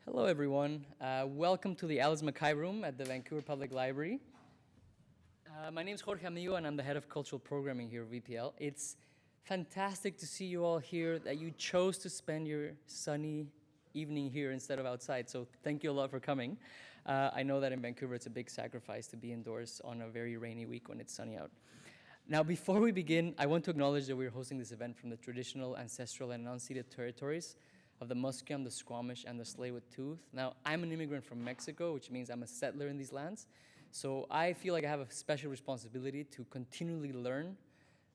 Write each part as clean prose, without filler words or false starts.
Hello, everyone. Welcome to the Alice Mackay Room at the Vancouver Public Library. My name is Jorge Amillo, and I'm the head of cultural programming here at VPL. It's fantastic to see you all here, that you chose to spend your sunny evening here instead of outside, so thank you a lot for coming. I know that in Vancouver it's a big sacrifice to be indoors on a very rainy week when it's sunny out. Now, before we begin, I want to acknowledge that we're hosting this event from the traditional, ancestral, and unceded territories of the Musqueam, the Squamish, and the Tsleil-Waututh. Now, I'm an immigrant from Mexico, which means I'm a settler in these lands. So I feel like I have a special responsibility to continually learn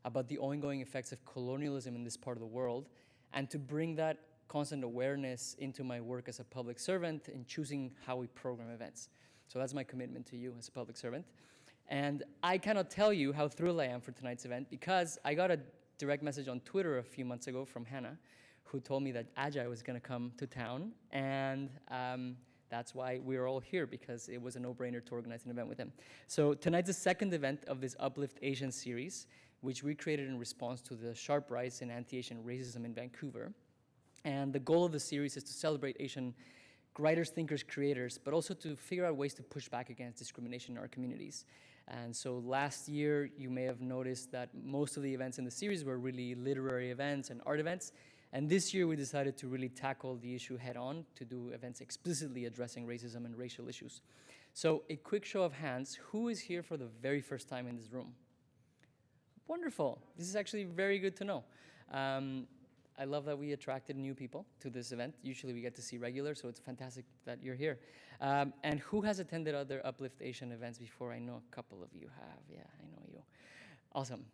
about the ongoing effects of colonialism in this part of the world, and to bring that constant awareness into my work as a public servant in choosing how we program events. So that's my commitment to you as a public servant. And I cannot tell you how thrilled I am for tonight's event, because I got a direct message on Twitter a few months ago from Hanna, who told me that Ajay was going to come to town, and that's why we're all here, because it was a no-brainer to organize an event with him. So tonight's the second event of this Uplift Asian series, which we created in response to the sharp rise in anti-Asian racism in Vancouver. And the goal of the series is to celebrate Asian writers, thinkers, creators, but also to figure out ways to push back against discrimination in our communities. And so last year, you may have noticed that most of the events in the series were really literary events and art events. And this year, we decided to really tackle the issue head-on, to do events explicitly addressing racism and racial issues. So a quick show of hands, who is here for the very first time in this room? Wonderful. This is actually very good to know. I love that we attracted new people to this event. Usually we get to see regulars, so it's fantastic that you're here. And who has attended other Uplift Asian events before? I know a couple of you have. Yeah, I know you. Awesome.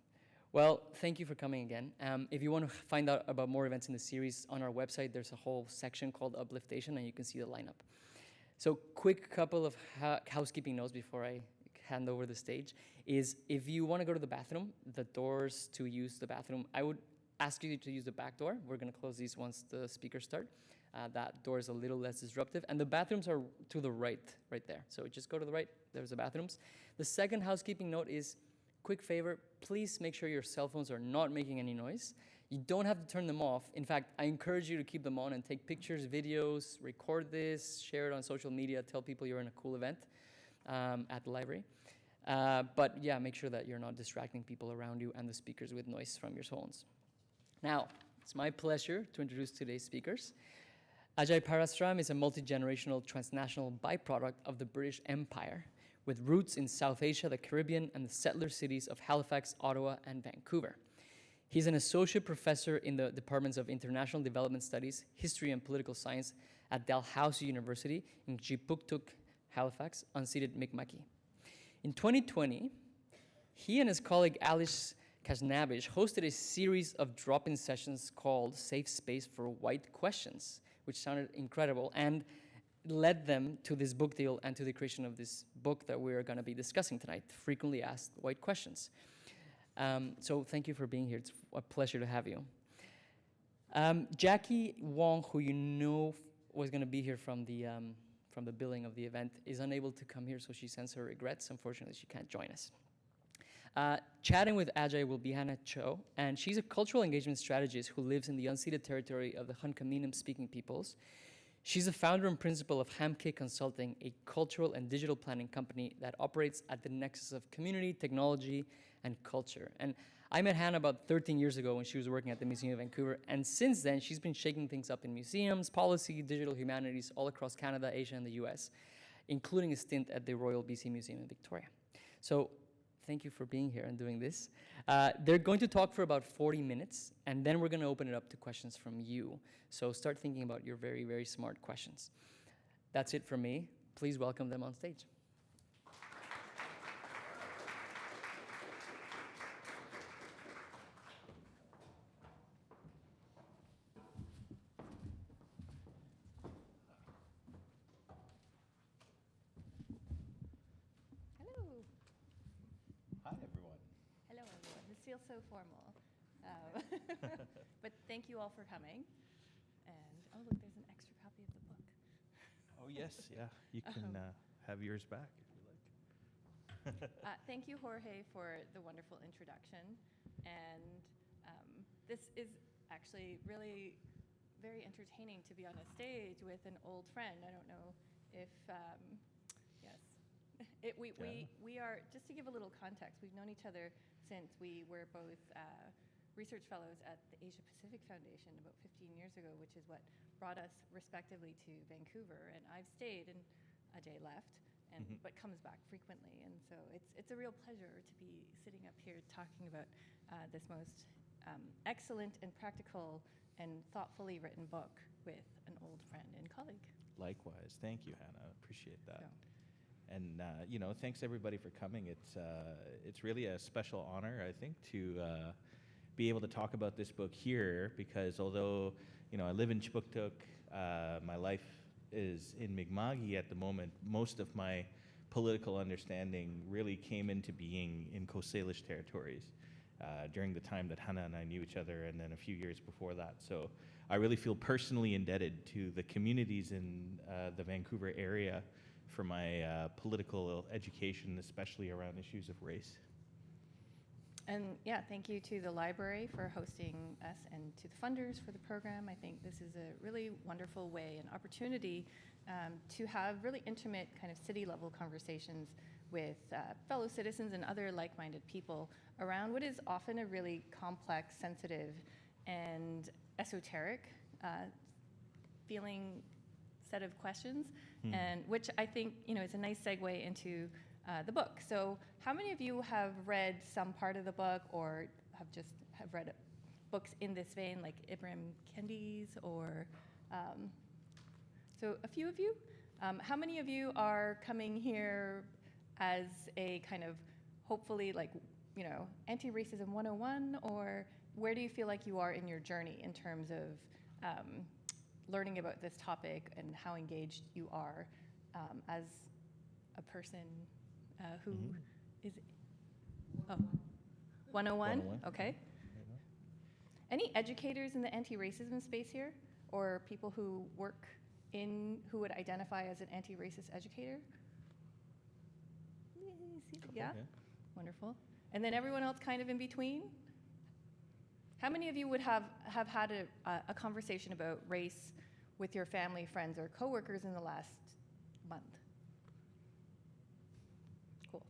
Well, thank you for coming again. If you want to find out about more events in the series, on our website, there's a whole section called Uplift Asian, and you can see the lineup. So quick couple of housekeeping notes before I hand over the stage is, if you want to go to the bathroom, the doors to use the bathroom, I would ask you to use the back door. We're going to close these once the speakers start. That door is a little less disruptive. And the bathrooms are to the right there. So just go to the right. There's the bathrooms. The second housekeeping note is, quick favor, please make sure your cell phones are not making any noise. You don't have to turn them off. In fact, I encourage you to keep them on and take pictures, videos, record this, share it on social media, tell people you're in a cool event at the library. But yeah, make sure that you're not distracting people around you and the speakers with noise from your phones. Now, it's my pleasure to introduce today's speakers. Ajay Parasram is a multi-generational transnational byproduct of the British Empire, with roots in South Asia, the Caribbean, and the settler cities of Halifax, Ottawa, and Vancouver. He's an associate professor in the departments of International Development Studies, History, and Political Science at Dalhousie University in Jipuktuk, Halifax, unceded Mi'kmaq. In 2020, he and his colleague Alice Kasnabish hosted a series of drop-in sessions called Safe Space for White Questions, which sounded incredible, and led them to this book deal and to the creation of this book that we're going to be discussing tonight, Frequently Asked White Questions. So thank you for being here. It's a pleasure to have you. Jackie Wong, who you know was going to be here from the billing of the event, is unable to come here, so she sends her regrets. Unfortunately, she can't join us. Chatting with Ajay will be Hanna Cho, and she's a cultural engagement strategist who lives in the unceded territory of the Hunkaminam-speaking peoples. She's the founder and principal of Hamke Consulting, a cultural and digital planning company that operates at the nexus of community, technology, and culture. And I met Hanna about 13 years ago when she was working at the Museum of Vancouver, and since then, she's been shaking things up in museums, policy, digital humanities, all across Canada, Asia, and the US, including a stint at the Royal BC Museum in Victoria. So thank you for being here and doing this. They're going to talk for about 40 minutes, and then we're going to open it up to questions from you. So start thinking about your very, very smart questions. That's it from me. Please welcome them on stage. Hello. Hi, everyone. Hello, everyone. This feels so formal. But thank you all for coming. And, oh, look, there's an extra copy of the book. Oh, yes, yeah. You can have yours back if you like. Thank you, Jorge, for the wonderful introduction. And this is actually really very entertaining to be on a stage with an old friend. I don't know if, yes. We are, just to give a little context, we've known each other since we were both research fellows at the Asia Pacific Foundation about 15 years ago, which is what brought us respectively to Vancouver. And I've stayed, and Ajay left, and but comes back frequently. And so it's a real pleasure to be sitting up here talking about this most excellent and practical and thoughtfully written book with an old friend and colleague. Likewise. Thank you, Hannah. Appreciate that. So. And thanks everybody for coming. It's really a special honor, I think, to be able to talk about this book here, because although I live in Chipuktuk, my life is in Mi'kma'ki at the moment. Most of my political understanding really came into being in Coast Salish territories during the time that Hanna and I knew each other, and then a few years before that. So I really feel personally indebted to the communities in the Vancouver area for my political education, especially around issues of race. And yeah, thank you to the library for hosting us and to the funders for the program. I think this is a really wonderful way and opportunity to have really intimate kind of city level conversations with fellow citizens and other like-minded people around what is often a really complex, sensitive, and esoteric feeling set of questions, and which I think is a nice segue into the book. So how many of you have read some part of the book or have read books in this vein, like Ibram Kendi's, or so a few of you? How many of you are coming here as a kind of hopefully anti-racism 101, or where do you feel like you are in your journey in terms of learning about this topic and how engaged you are as a person who is 101? 101. Okay. Any educators in the anti-racism space here, or people who work who would identify as an anti-racist educator? Yeah? Wonderful. And then everyone else kind of in between? How many of you would have had a conversation about race with your family, friends, or coworkers in the last month? Cool.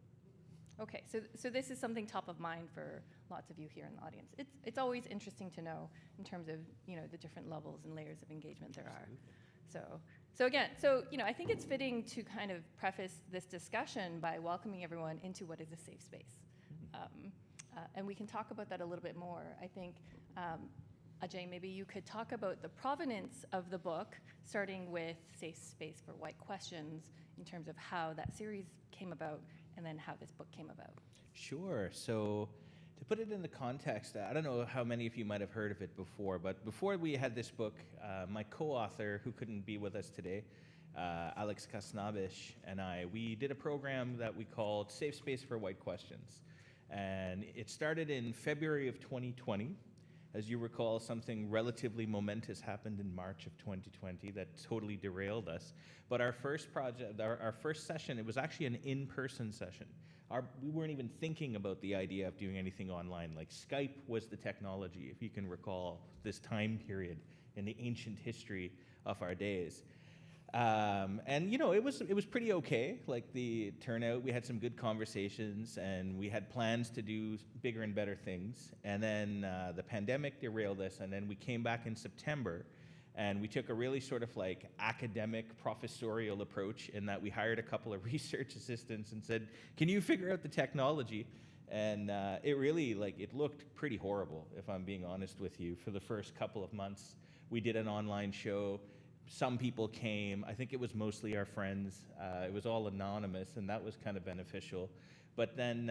Okay, so this is something top of mind for lots of you here in the audience. It's always interesting to know in terms of the different levels and layers of engagement there are. So again, I think it's fitting to kind of preface this discussion by welcoming everyone into what is a safe space. And we can talk about that a little bit more. I think, Ajay, maybe you could talk about the provenance of the book, starting with Safe Space for White Questions, in terms of how that series came about, and then how this book came about. Sure. So to put it in the context, I don't know how many of you might have heard of it before, but before we had this book, my co-author, who couldn't be with us today, Alex Kasnavish, and we did a program that we called Safe Space for White Questions. And it started in February of 2020. As you recall, something relatively momentous happened in March of 2020 that totally derailed us. But our first project, our first session, it was actually an in-person session. We weren't even thinking about the idea of doing anything online. Like Skype was the technology, if you can recall this time period in the ancient history of our days. And it was pretty okay. Like the turnout, we had some good conversations, and we had plans to do bigger and better things. And then the pandemic derailed us, and then we came back in September, and we took a really sort of like academic professorial approach in that we hired a couple of research assistants and said, "Can you figure out the technology?" And it really it looked pretty horrible, if I'm being honest with you. For the first couple of months, we did an online show. Some people came. I think it was mostly our friends. It was all anonymous, and that was kind of beneficial. But then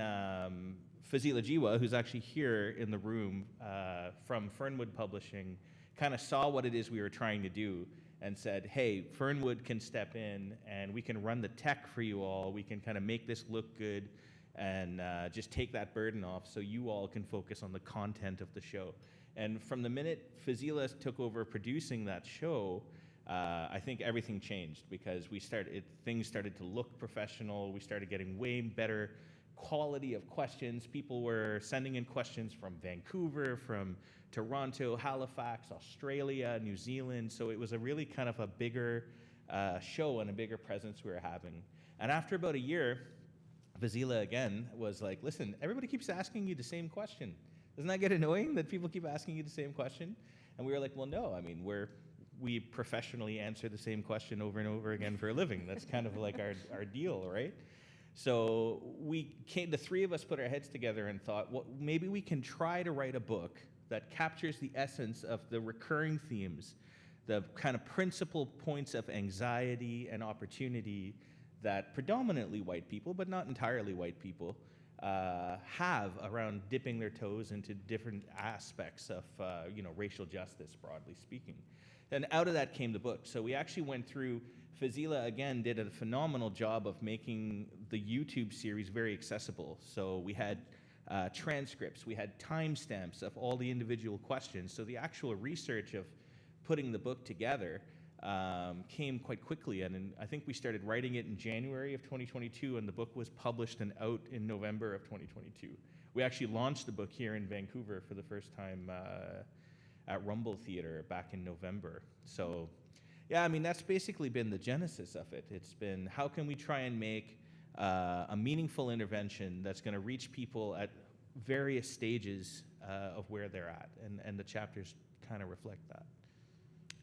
Fazila Jiwa, who's actually here in the room from Fernwood Publishing, kind of saw what it is we were trying to do and said, "Hey, Fernwood can step in, and we can run the tech for you all. We can kind of make this look good and just take that burden off so you all can focus on the content of the show." And from the minute Fazila took over producing that show, I think everything changed, because things started to look professional. We started getting way better quality of questions. People were sending in questions from Vancouver, from Toronto, Halifax, Australia, New Zealand. So it was a really kind of a bigger show and a bigger presence we were having. And after about a year, Vasila again was like, listen, everybody keeps asking you the same question. Doesn't that get annoying that people keep asking you the same question? And we were like, well, no, I mean, we professionally answer the same question over and over again for a living. That's kind of like our deal, right? So the three of us put our heads together and thought, well, maybe we can try to write a book that captures the essence of the recurring themes, the kind of principal points of anxiety and opportunity that predominantly white people, but not entirely white people, have around dipping their toes into different aspects of racial justice, broadly speaking. And out of that came the book. So we actually went through, Fazila again did a phenomenal job of making the YouTube series very accessible. So we had transcripts, we had timestamps of all the individual questions. So the actual research of putting the book together came quite quickly. And I think we started writing it in January of 2022, and the book was published and out in November of 2022. We actually launched the book here in Vancouver for the first time at Rumble Theatre back in November. So yeah, I mean, that's basically been the genesis of it. It's been, how can we try and make a meaningful intervention that's going to reach people at various stages of where they're at, and the chapters kind of reflect that.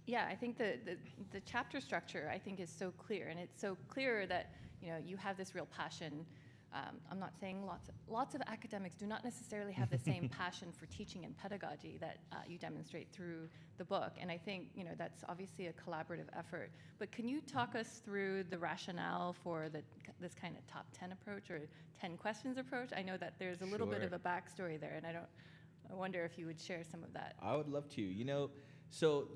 Yeah, I think the chapter structure, I think, is so clear, and it's so clear that you have this real passion. I'm not saying lots of academics do not necessarily have the same passion for teaching and pedagogy that you demonstrate through the book, and I think that's obviously a collaborative effort. But can you talk us through the rationale for this kind of top 10 approach or 10 questions approach? I know that there's a little bit of a backstory there, and I wonder if you would share some of that. I would love to. So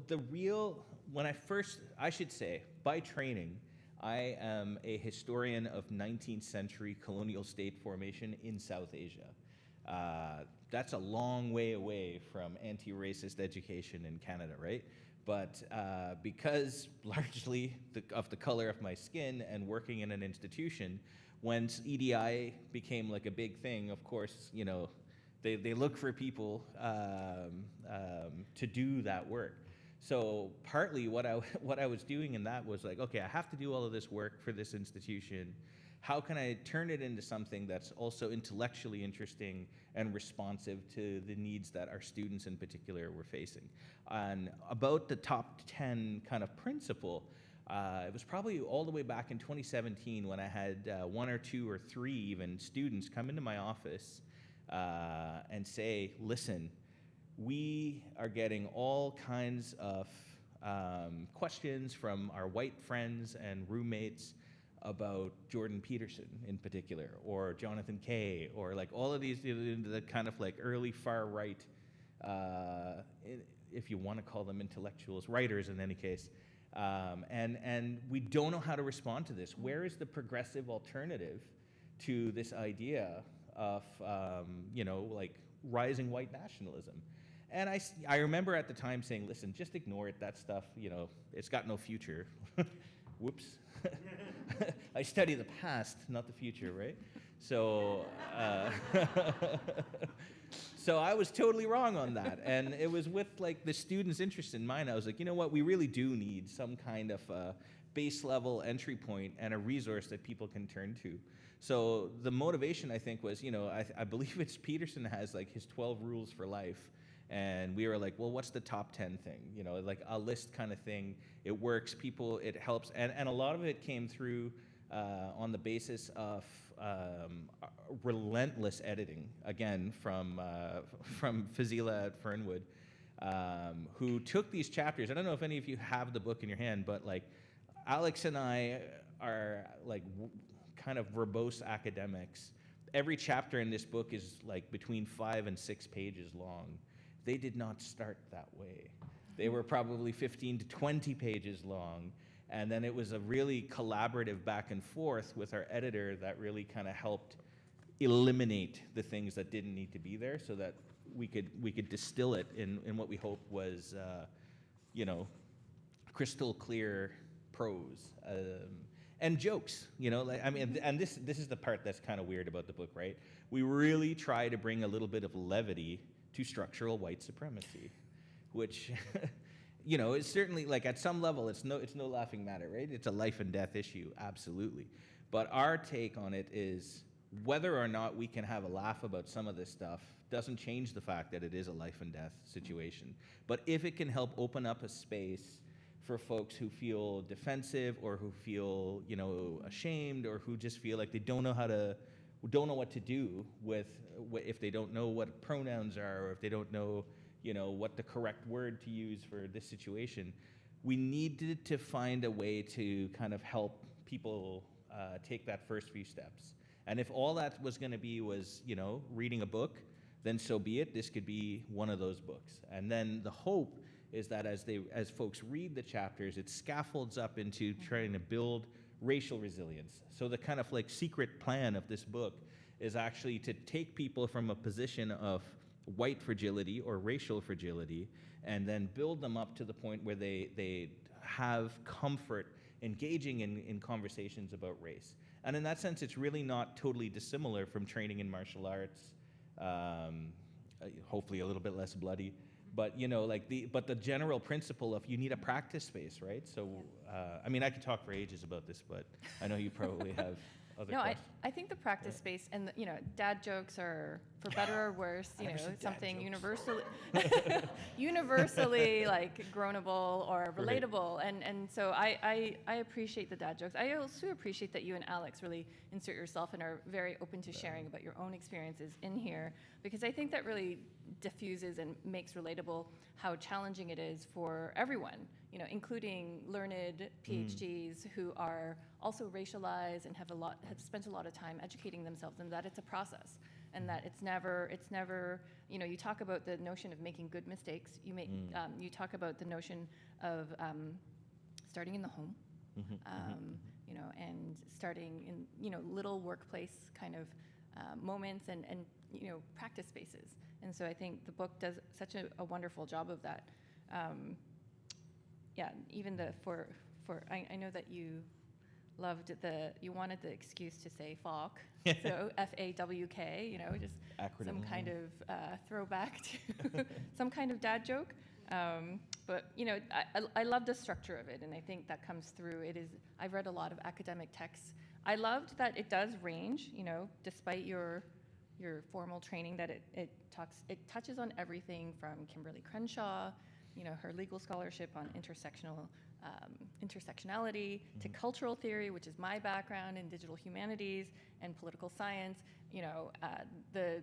I should say, by training, I am a historian of 19th century colonial state formation in South Asia. That's a long way away from anti-racist education in Canada, right? But because largely of the color of my skin and working in an institution, when EDI became like a big thing, of course, they look for people to do that work. So partly what I was doing in that was like, okay, I have to do all of this work for this institution. How can I turn it into something that's also intellectually interesting and responsive to the needs that our students in particular were facing? And about the top 10 kind of principle, it was probably all the way back in 2017 when I had one or two or three even students come into my office and say, listen, we are getting all kinds of questions from our white friends and roommates about Jordan Peterson in particular, or Jonathan Kay, or like all of these, the kind of like early far right, if you want to call them intellectuals, writers in any case. And we don't know how to respond to this. Where is the progressive alternative to this idea of, like rising white nationalism? And I remember at the time saying, listen, just ignore it. That stuff, it's got no future. Whoops. I study the past, not the future, right? So, so I was totally wrong on that. And it was with like the students' interest in mind. I was like, you know what? We really do need some kind of base level entry point and a resource that people can turn to. So the motivation, I think, was, I believe it's Peterson has like his 12 rules for life. And we were like, well, what's the top 10 thing? Like a list kind of thing. It works, it helps. And a lot of it came through on the basis of relentless editing, again, from Fazila at Fernwood, who took these chapters. I don't know if any of you have the book in your hand, but like Alex and I are like kind of verbose academics. Every chapter in this book is like between 5 and 6 pages long. They did not start that way. They were probably 15 to 20 pages long. And then it was a really collaborative back and forth with our editor that really kind of helped eliminate the things that didn't need to be there so that we could distill it in what we hope was, crystal clear prose. and jokes, like, I mean, and this is the part that's kind of weird about the book, right? We really try to bring a little bit of levity to structural white supremacy, which, is certainly, like, at some level, it's no laughing matter, right? It's a life and death issue, absolutely. But our take on it is whether or not we can have a laugh about some of this stuff doesn't change the fact that it is a life and death situation. But if it can help open up a space for folks who feel defensive or who feel, ashamed, or who just feel like they don't know what to do with if they don't know what pronouns are, or if they don't know, what the correct word to use for this situation, we needed to find a way to kind of help people take that first few steps. And if all that was going to be was, reading a book, then so be it. This could be one of those books. And then the hope is that as folks read the chapters, it scaffolds up into trying to build racial resilience. So the kind of like secret plan of this book is actually to take people from a position of white fragility or racial fragility and then build them up to the point where they have comfort engaging in conversations about race. And in that sense, it's really not totally dissimilar from training in martial arts, hopefully a little bit less bloody. But the general principle of you need a practice space, right? So, I mean, I could talk for ages about this, but I know you probably have other questions. I think the practice space and dad jokes are, for better or worse, something universally like groanable or relatable, right. And so I appreciate the dad jokes. I also appreciate that you and Alex really insert yourself and are very open to sharing about your own experiences in here, because I think that really diffuses and makes relatable how challenging it is for everyone, including learned PhDs who are also racialized and have spent a lot of time educating themselves, and that it's a process, and that it's never, you talk about the notion of making good mistakes. You talk about the notion of starting in the home, and starting in little workplace kind of moments and practice spaces. And so I think the book does such a wonderful job of that. Even I know that you loved you wanted the excuse to say FAWK, so FAWK, just acronym. Some kind of throwback to some kind of dad joke. But I love the structure of it, and I think that comes through. I've read a lot of academic texts. I loved that it does range, despite your formal training, that it touches on everything from Kimberly Crenshaw, her legal scholarship on intersectionality, to cultural theory, which is my background in digital humanities and political science. The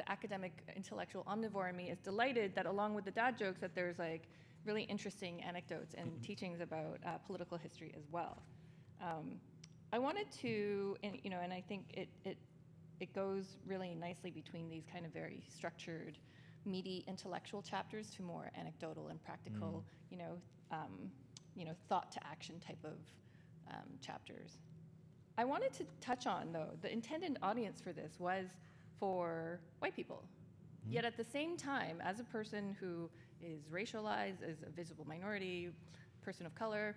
academic intellectual omnivore in me is delighted that along with the dad jokes that there's like really interesting anecdotes and teachings about political history as well. I wanted to, and I think it goes really nicely between these kind of very structured, meaty intellectual chapters to more anecdotal and practical, thought to action type of chapters. I wanted to touch on, though, the intended audience for this was for white people. Yet at the same time, as a person who is racialized, as a visible minority, person of color,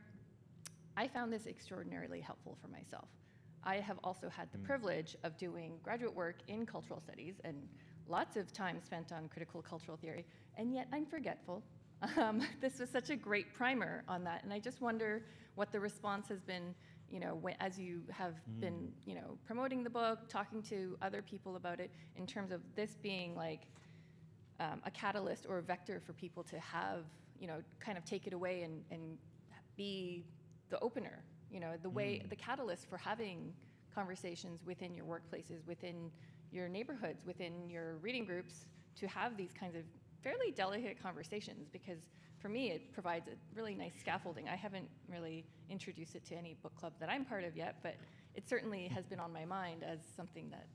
I found this extraordinarily helpful for myself. I have also had the privilege of doing graduate work in cultural studies and lots of time spent on critical cultural theory, and yet I'm forgetful. This was such a great primer on that, and I just wonder what the response has been, as you have been, promoting the book, talking to other people about it, in terms of this being like a catalyst or a vector for people to have, kind of take it away and be the opener, the catalyst for having conversations within your workplaces, within your neighborhoods, within your reading groups, to have these kinds of fairly delicate conversations, because for me it provides a really nice scaffolding. I haven't really introduced it to any book club that I'm part of yet, but it certainly has been on my mind as something that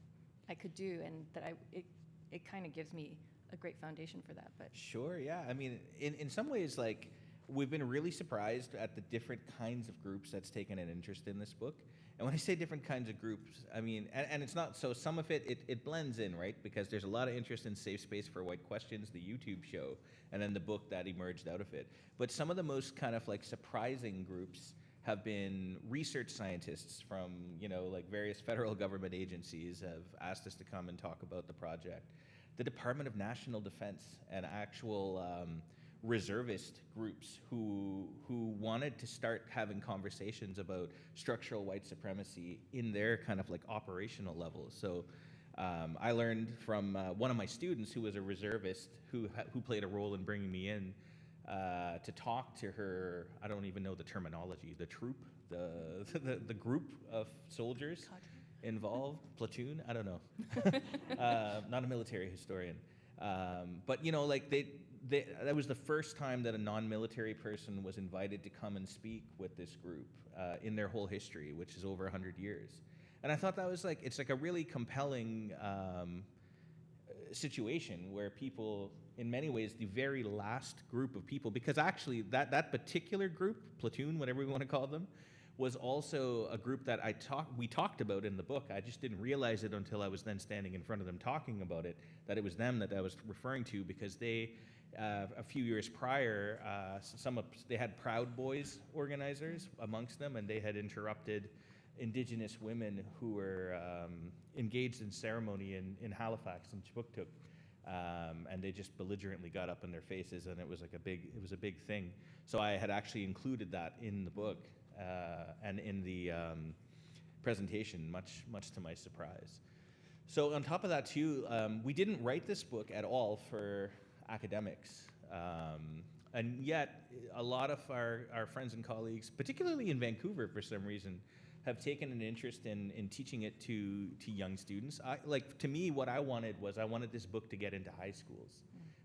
I could do, and that it kind of gives me a great foundation for that. But sure, yeah. I mean, in some ways, like, we've been really surprised at the different kinds of groups that's taken an interest in this book. And when I say different kinds of groups, I mean, and it's not, so some of it blends in, right? Because there's a lot of interest in Safe Space for White Questions, the YouTube show, and then the book that emerged out of it. But some of the most kind of like surprising groups have been research scientists from, like various federal government agencies have asked us to come and talk about the project. The Department of National Defense and actual reservist groups who wanted to start having conversations about structural white supremacy in their kind of like operational levels. So I learned from one of my students who was a reservist who played a role in bringing me in to talk to her. I don't even know the terminology. The troop, the group of soldiers involved, platoon. I don't know. Not a military historian, but like that was the first time that a non-military person was invited to come and speak with this group in their whole history, which is over 100 years. And I thought that was it's like a really compelling situation where people, in many ways, the very last group of people, because actually that particular group, platoon, whatever we want to call them, was also a group that we talked about in the book. I just didn't realize it until I was then standing in front of them talking about it, that it was them that I was referring to, because they, a few years prior, they had Proud Boys organizers amongst them, and they had interrupted Indigenous women who were engaged in ceremony in Halifax and Chipuktuk, and they just belligerently got up in their faces, and it was a big thing. So I had actually included that in the book and in the presentation, much to my surprise. So on top of that too, we didn't write this book at all for academics. And yet, a lot of our friends and colleagues, particularly in Vancouver for some reason, have taken an interest in teaching it to young students. To me, what I wanted this book to get into high schools.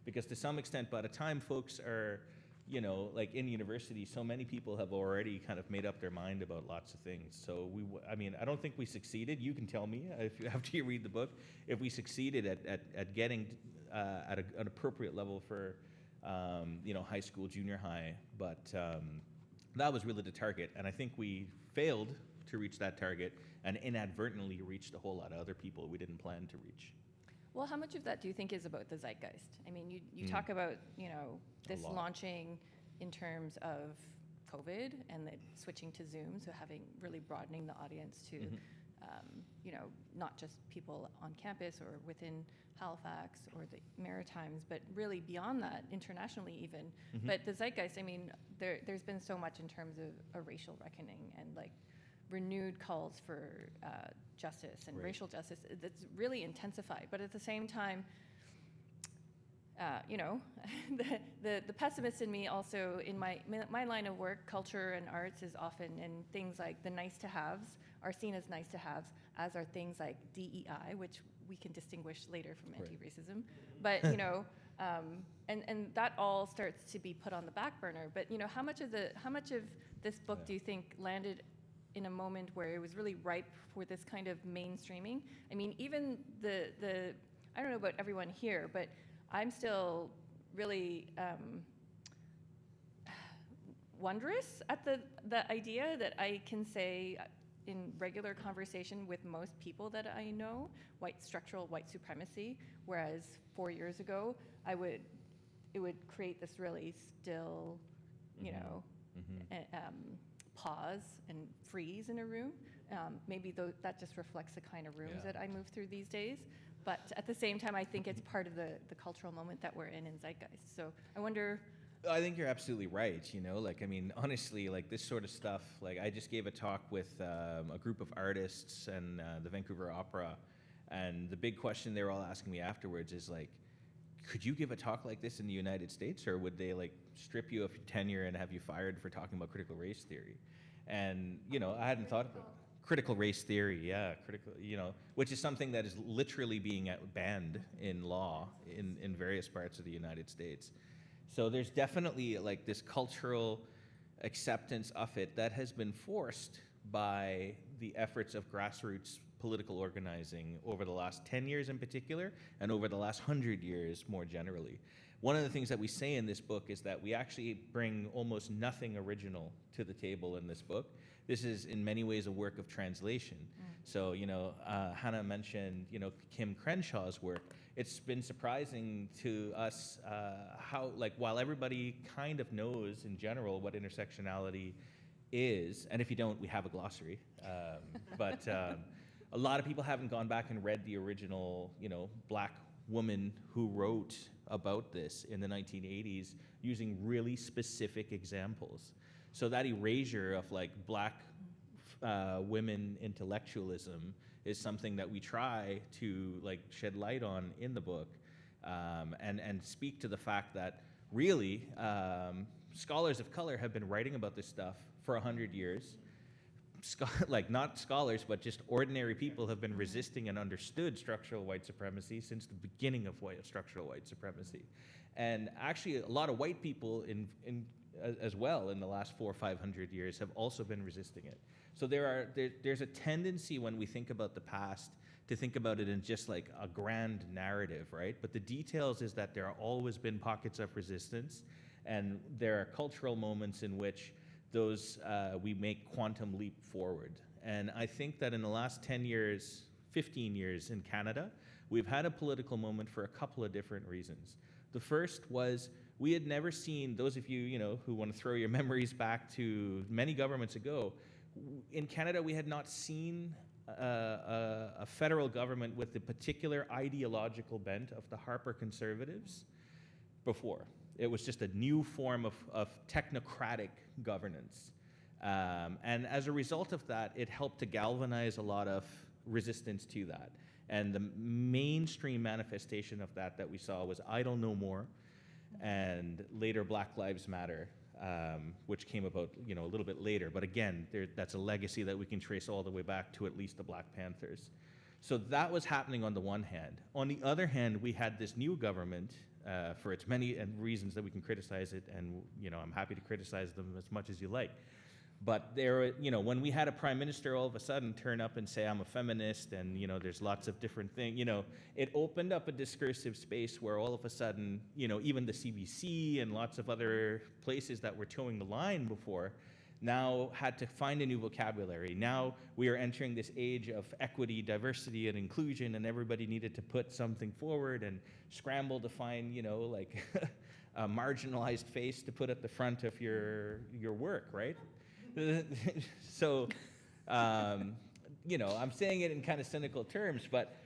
Because to some extent, by the time folks are, in university, so many people have already kind of made up their mind about lots of things. So I don't think we succeeded. You can tell me after you read the book if we succeeded at getting at an appropriate level for, high school, junior high. But that was really the target, and I think we failed to reach that target and inadvertently reached a whole lot of other people we didn't plan to reach. Well, how much of that do you think is about the zeitgeist? I mean, you talk about, this launching in terms of COVID and then switching to Zoom, so really broadening the audience to, not just people on campus or within Halifax or the Maritimes, but really beyond that, internationally even. But the zeitgeist, I mean, there's been so much in terms of a racial reckoning and renewed calls for justice and racial justice that's really intensified. But at the same time, the pessimist in me also, in my line of work, culture and arts is often, and things like the nice to haves are seen as nice to haves, as are things like DEI, which we can distinguish later from anti-racism. But and that all starts to be put on the back burner. But how much of this book do you think landed in a moment where it was really ripe for this kind of mainstreaming? I mean, even the I don't know about everyone here, but I'm still really wondrous at the idea that I can say in regular conversation with most people that I know, structural white supremacy, whereas 4 years ago, it would create this really still, pause and freeze in a room. Maybe that just reflects the kind of rooms that I move through these days. But at the same time, I think it's part of the cultural moment that we're in zeitgeist. So I wonder. I think you're absolutely right. Honestly, this sort of stuff. I just gave a talk with a group of artists and the Vancouver Opera, and the big question they were all asking me afterwards is could you give a talk like this in the United States, or would they strip you of your tenure and have you fired for talking about critical race theory? And I hadn't thought about critical race theory, which is something that is literally being banned in law in various parts of the United States. So there's definitely this cultural acceptance of it that has been forced by the efforts of grassroots political organizing over the last 10 years in particular, and over the last 100 years more generally. One of the things that we say in this book is that we actually bring almost nothing original to the table in this book. This is in many ways a work of translation. So, Hanna mentioned, Kim Crenshaw's work. It's been surprising to us how, while everybody kind of knows in general what intersectionality is, and if you don't, we have a glossary, but a lot of people haven't gone back and read the original, black woman who wrote about this in the 1980s using really specific examples. So that erasure of like black women intellectualism is something that we try to like shed light on in the book, and speak to the fact that really scholars of color have been writing about this stuff for 100 years. Like not scholars, but just ordinary people have been resisting and understood structural white supremacy since the beginning of structural white supremacy. And actually a lot of white people as well in the last 400 or 500 years have also been resisting it. So there's a tendency when we think about the past to think about it in just like a grand narrative, right? But the details is that there have always been pockets of resistance, and there are cultural moments in which those we make quantum leap forward. And I think that in the last 10 years, 15 years in Canada, we've had a political moment for a couple of different reasons. The first was we had never seen, those of you, who want to throw your memories back to many governments ago, in Canada we had not seen a federal government with the particular ideological bent of the Harper Conservatives before. It was just a new form of technocratic governance. And as a result of that, it helped to galvanize a lot of resistance to that. And the mainstream manifestation of that we saw was Idle No More, and later Black Lives Matter, which came about a little bit later. But again, that's a legacy that we can trace all the way back to at least the Black Panthers. So that was happening on the one hand. On the other hand, we had this new government, for its many reasons that we can criticize it, and I'm happy to criticize them as much as you like. But when we had a prime minister all of a sudden turn up and say, I'm a feminist, and there's lots of different things, it opened up a discursive space where all of a sudden, even the CBC and lots of other places that were towing the line before now had to find a new vocabulary. Now we are entering this age of equity, diversity, and inclusion, and everybody needed to put something forward and scramble to find, like a marginalized face to put at the front of your work, right? So, I'm saying it in kind of cynical terms, but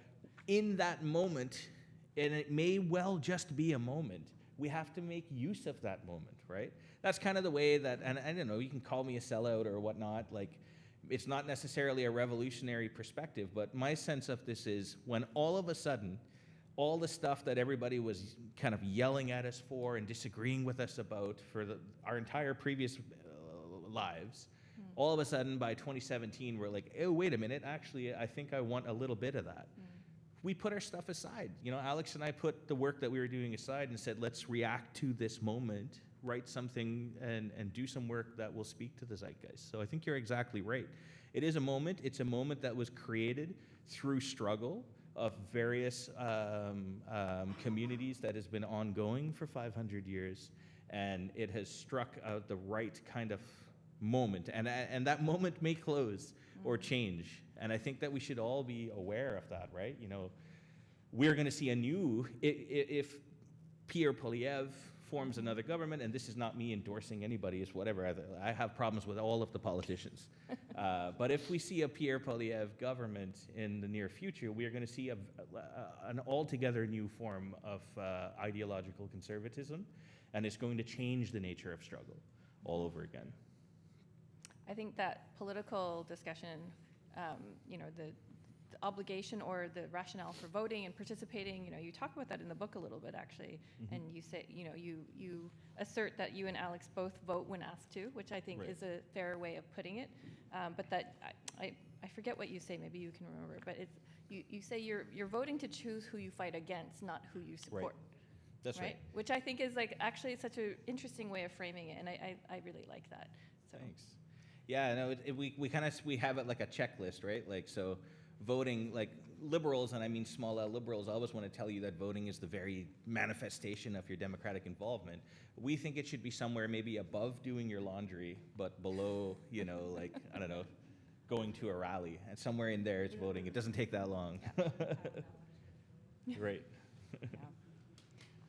in that moment, and it may well just be a moment, we have to make use of that moment, right? That's kind of the way that, and I don't know, you can call me a sellout or whatnot, like, it's not necessarily a revolutionary perspective, but my sense of this is when all of a sudden, all the stuff that everybody was kind of yelling at us for and disagreeing with us about for our entire previous lives, all of a sudden by 2017, we're like, oh, wait a minute, actually, I think I want a little bit of that. We put our stuff aside. Alex and I put the work that we were doing aside and said, let's react to this moment, write something, and do some work that will speak to the zeitgeist. So I think you're exactly right. It is a moment. It's a moment that was created through struggle of various communities that has been ongoing for 500 years, and it has struck out the right kind of moment, and that moment may close or change, and I think that we should all be aware of that, right? We're going to see a new, if Pierre Poilievre forms another government, and this is not me endorsing anybody, it's whatever, I have problems with all of the politicians, but if we see a Pierre Poilievre government in the near future, we are going to see an altogether new form of ideological conservatism, and it's going to change the nature of struggle all over again. I think that political discussion, the obligation or the rationale for voting and participating, you talk about that in the book a little bit, actually, and you say, you assert that you and Alex both vote when asked to, which I think is a fair way of putting it, but that, I forget what you say, maybe you can remember, but it's, you say you're voting to choose who you fight against, not who you support. Right. That's right. Which I think is actually such an interesting way of framing it, and I really like that. So. Thanks. Yeah, no, we have it like a checklist, right? Like, so voting, like liberals, and I mean small L liberals, always want to tell you that voting is the very manifestation of your democratic involvement. We think it should be somewhere maybe above doing your laundry, but below, like, I don't know, going to a rally. And somewhere in there it's voting. It doesn't take that long. Right.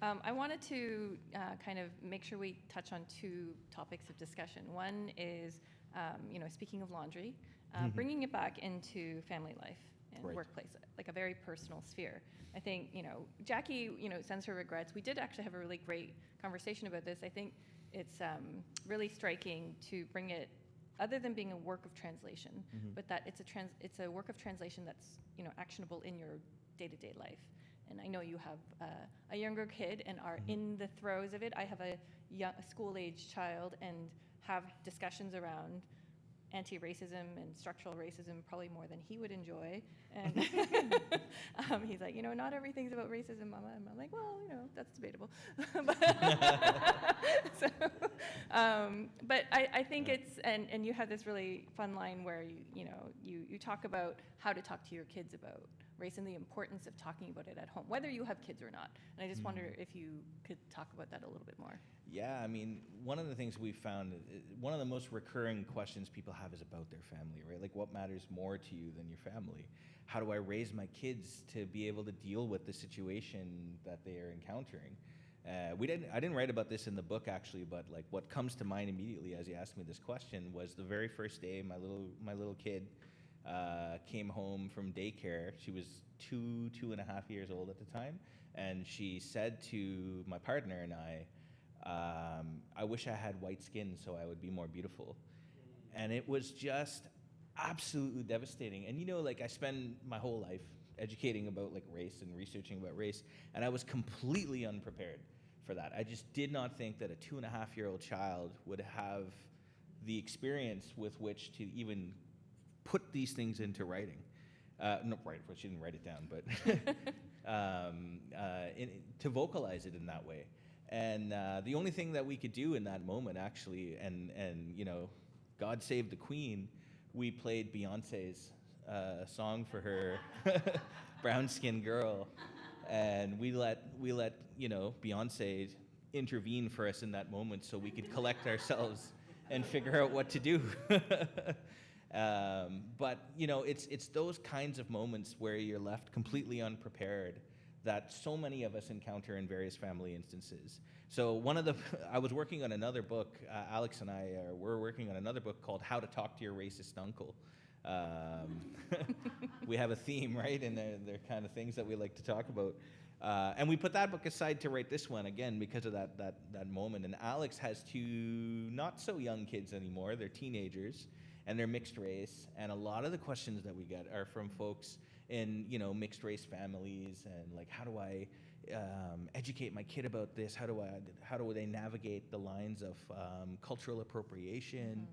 I wanted to kind of make sure we touch on two topics of discussion. One is speaking of laundry, Mm-hmm. bringing it back into family life and Right. workplace, like a very personal sphere. I think, Jackie, sends her regrets. We did actually have a really great conversation about this. I think it's really striking to bring it, other than being a work of translation, Mm-hmm. but that it's a work of translation that's, actionable in your day-to-day life. And I know you have a younger kid and are Mm-hmm. in the throes of it. I have a school-age child and have discussions around anti-racism and structural racism probably more than he would enjoy. And he's like, not everything's about racism, Mama. And I'm like, well, that's debatable. So, but I think it's, and you have this really fun line where you talk about how to talk to your kids about race and the importance of talking about it at home, whether you have kids or not. And I just wonder if you could talk about that a little bit more. Yeah, I mean, one of the things we found, one of the most recurring questions people have is about their family, right? Like, what matters more to you than your family? How do I raise my kids to be able to deal with the situation that they are encountering? I didn't write about this in the book actually, but like what comes to mind immediately as you asked me this question was the very first day my little kid came home from daycare. She was 2.5 years old at the time, and she said to my partner and I wish I had white skin so I would be more beautiful. And it was just absolutely devastating. And like I spend my whole life educating about like race and researching about race, and I was completely unprepared for that. I just did not think that a 2.5-year-old child would have the experience with which to even put these things into writing. No, right, well, she didn't write it down, but to vocalize it in that way. And the only thing that we could do in that moment, actually, and God Save the Queen, we played Beyonce's song for her, Brown Skin Girl, and we let Beyonce intervene for us in that moment so we could collect ourselves and figure out what to do. But it's those kinds of moments where you're left completely unprepared that so many of us encounter in various family instances. So I was working on another book, Alex and I were working on another book called How to Talk to Your Racist Uncle. We have a theme, right? And they're kind of things that we like to talk about. And we put that book aside to write this one, again, because of that moment. And Alex has 2 not so young kids anymore. They're teenagers, and they're mixed race. And a lot of the questions that we get are from folks in mixed race families, and like, how do I educate my kid about this? How do they navigate the lines of cultural appropriation?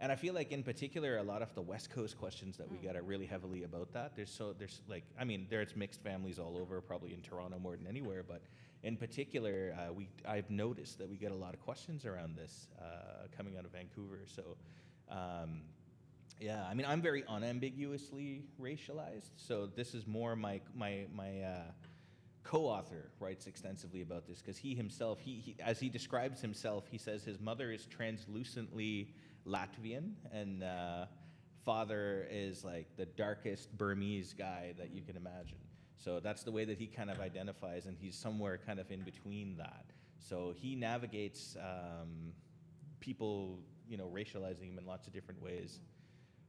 And I feel like in particular, a lot of the West Coast questions that we get are really heavily about that. There's mixed families all over, probably in Toronto more than anywhere, but in particular, I've noticed that we get a lot of questions around this coming out of Vancouver. So, yeah, I mean, I'm very unambiguously racialized. So this is more my co-author writes extensively about this, because he himself, he as he describes himself, he says his mother is translucently Latvian, and father is like the darkest Burmese guy that you can imagine. So that's the way that he kind of identifies, and he's somewhere kind of in between that. So he navigates people, racializing him in lots of different ways.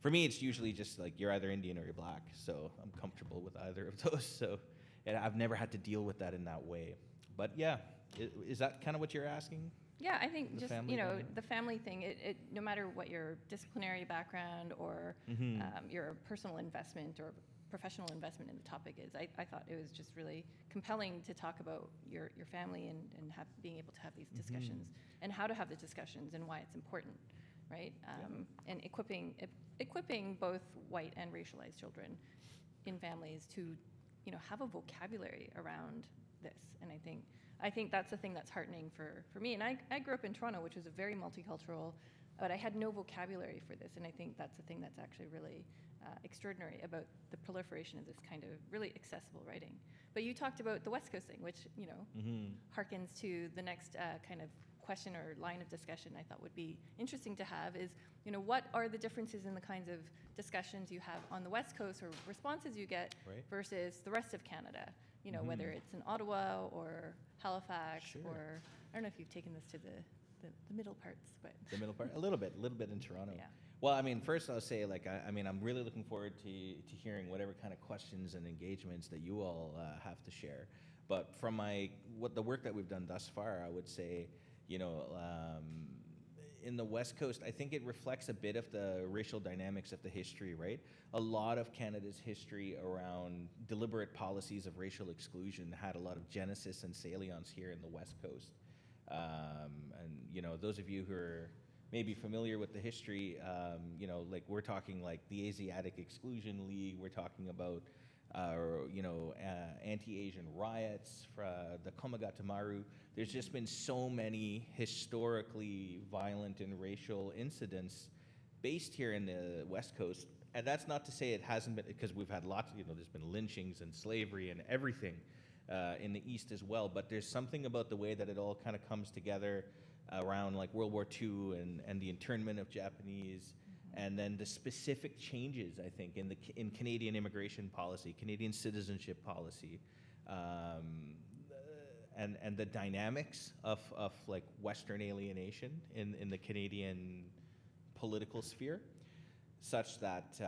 For me, it's usually just like you're either Indian or you're black, so I'm comfortable with either of those. So, and I've never had to deal with that in that way. But yeah, is that kind of what you're asking? Yeah, I think The just, family dynamic? the family thing, it no matter what your disciplinary background or your personal investment or professional investment in the topic is, I thought it was just really compelling to talk about your family and being able to have these discussions and how to have the discussions and why it's important, right? And equipping both white and racialized children in families to, have a vocabulary around this. And I think that's the thing that's heartening for me. And I grew up in Toronto, which was a very multicultural, but I had no vocabulary for this. And I think that's the thing that's actually really extraordinary about the proliferation of this kind of really accessible writing. But you talked about the West Coast thing, which, harkens to the next kind of question or line of discussion I thought would be interesting to have is, what are the differences in the kinds of discussions you have on the West Coast or responses you get versus the rest of Canada? Whether it's in Ottawa or Halifax, or I don't know if you've taken this to the the middle parts, but The middle part, a little bit in Toronto. Yeah. Well, I mean, first I'll say, like, I mean, I'm really looking forward to hearing whatever kind of questions and engagements that you all have to share. But from the work that we've done thus far, I would say, you know, in the West Coast, I think it reflects a bit of the racial dynamics of the history, right? A lot of Canada's history around deliberate policies of racial exclusion had a lot of genesis and salience here in the West Coast. And, you know, those of you who are maybe familiar with the history, you know, like we're talking like the Asiatic Exclusion League, we're talking about, you know, anti-Asian riots, the Komagata-Maru. There's just been so many historically violent and racial incidents based here in the West Coast. And that's not to say it hasn't been, because we've had lots, you know, there's been lynchings and slavery and everything in the East as well. But there's something about the way that it all kind of comes together around like World War II and the internment of Japanese, and then the specific changes, I think, in Canadian immigration policy, Canadian citizenship policy, and the dynamics of like Western alienation in the Canadian political sphere, such that